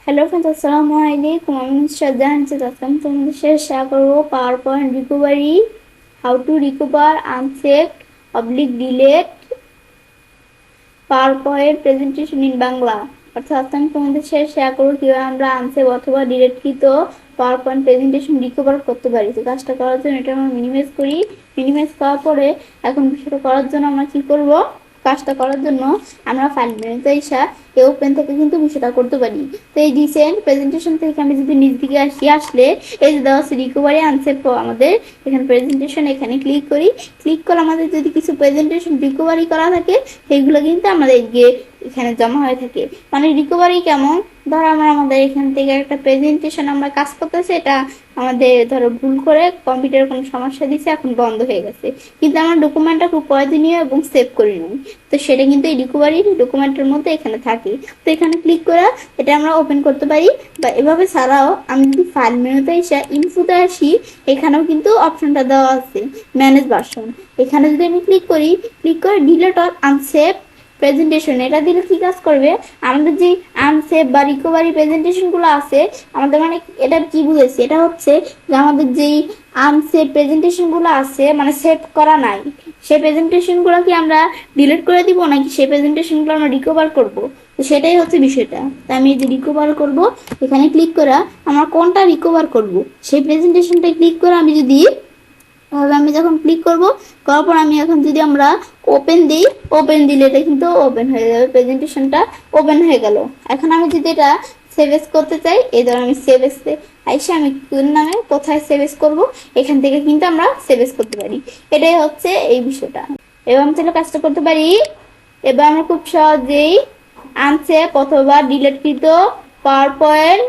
Hello friends, আসসালামু আলাইকুম। আমি শ্রদ্ধা হানসিদ আসলাম। তোমাদের সাথে শেয়ার করবো power point recovery, how to recover unsaved delete power point presentation in Bangla. অর্থাৎ আজকে আমি তোমাদের সাথে শেয়ার করবো কীভাবে আমরা আনসেভ অথবা ডিলেটকৃত পাওয়ার পয়েন্ট প্রেজেন্টেশন রিকভার করতে পারি। তো কাজটা করার জন্য এটা আমরা মিনিমাইজ করি। মিনিমাইজ করার পরে এখন বিষয়টা করার জন্য আমরা কী করবো, কাজটা করার জন্য আমরা ফাইল মেনুতে এসে এই ওপেন থেকে কিন্তু বিষয়টা করতে পারি। তো এই রিসেন্ট প্রেজেন্টেশন থেকে আমি যদি নিচ দিকে আসলে এই যে দেওয়া আছে রিকভারি আনসেভ আমাদের এখানে প্রেজেন্টেশন, এখানে ক্লিক করি। ক্লিক করে আমাদের যদি কিছু প্রেজেন্টেশন রিকভারি করা থাকে সেগুলো কিন্তু আমাদের গিয়ে এখানে জমা হয়ে থাকে। মানে রিকভারি কেমন, ধরো আমাদের এখান থেকে একটা প্রেজেন্টেশন আমরা কাজ করতেছি, এটা আমাদের ধরো ভুল করে কম্পিউটারে কোনো সমস্যা দিচ্ছে, এখন বন্ধ হয়ে গেছে, কিন্তু আমার ডকুমেন্টটা খুব প্রয়োজনীয় এবং সেভ করে নিই, তো সেটা কিন্তু এই রিকভারি ডকুমেন্টের মধ্যে এখানে থাকে। তো এখানে ক্লিক করে এটা আমরা ওপেন করতে পারি। বা এভাবে ছাড়াও আমি যদি ফাইল মেনুতে এসে ইনফোতে আসি, এখানেও কিন্তু অপশনটা দেওয়া আছে ম্যানেজ ভার্সন। এখানে যদি আমি ক্লিক করি, ক্লিক করে ডিলিট অর আনসেভ প্রেজেন্টেশন, এটা দিলে কি কাজ করবে, আমাদের যে আনসেভ বা রিকভারি প্রেজেন্টেশনগুলো আছে আমাদের, মানে এটা কি বুঝেছি, এটা হচ্ছে যে আমাদের যেই আনসেভ প্রেজেন্টেশনগুলো আছে মানে সেভ করা নাই, সেই প্রেজেন্টেশনগুলো কি আমরা ডিলিট করে দিব নাকি সেই প্রেজেন্টেশনগুলো আমরা রিকভার করব, তো সেটাই হচ্ছে বিষয়টা। তা আমি এই যে রিকভার করব এখানে ক্লিক করে আমরা কোনটা রিকভার করব সেই প্রেজেন্টেশনটা ক্লিক করে আমি যদি, তাহলে আমি যখন ক্লিক করব, করার পর আমি এখন যদি আমরা ওপেন দিই, ওপেন দিলে এটা কিন্তু ওপেন হয়ে যাবে, প্রেজেন্টেশনটা ওপেন হয়ে গেল। এখন আমি যদি এটা সেভ এস করতে চাই, এই ধর আমি সেভ এস আইসে আমি কোন নামে কোথায় সেভ এস করবো, এখান থেকে কিন্তু আমরা সেভ এস করতে পারি। এটাই হচ্ছে এই বিষয়টা। এবার আমি তাহলে কাজটা করতে পারি। এবার আমরা খুব সহজেই আনসেভ অথবা ডিলিটকৃত পাওয়ার পয়েন্ট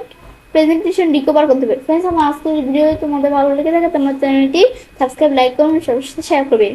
প্রেজেন্টেশন রিকভার করতে পারি। ফ্রেন্ডস, আমার আজকের ভিডিও তোমাদের ভালো লেগে থাকে তোমরা চ্যানেলটি সাবস্ক্রাইব, লাইক করুন, সবার সাথে শেয়ার করবে।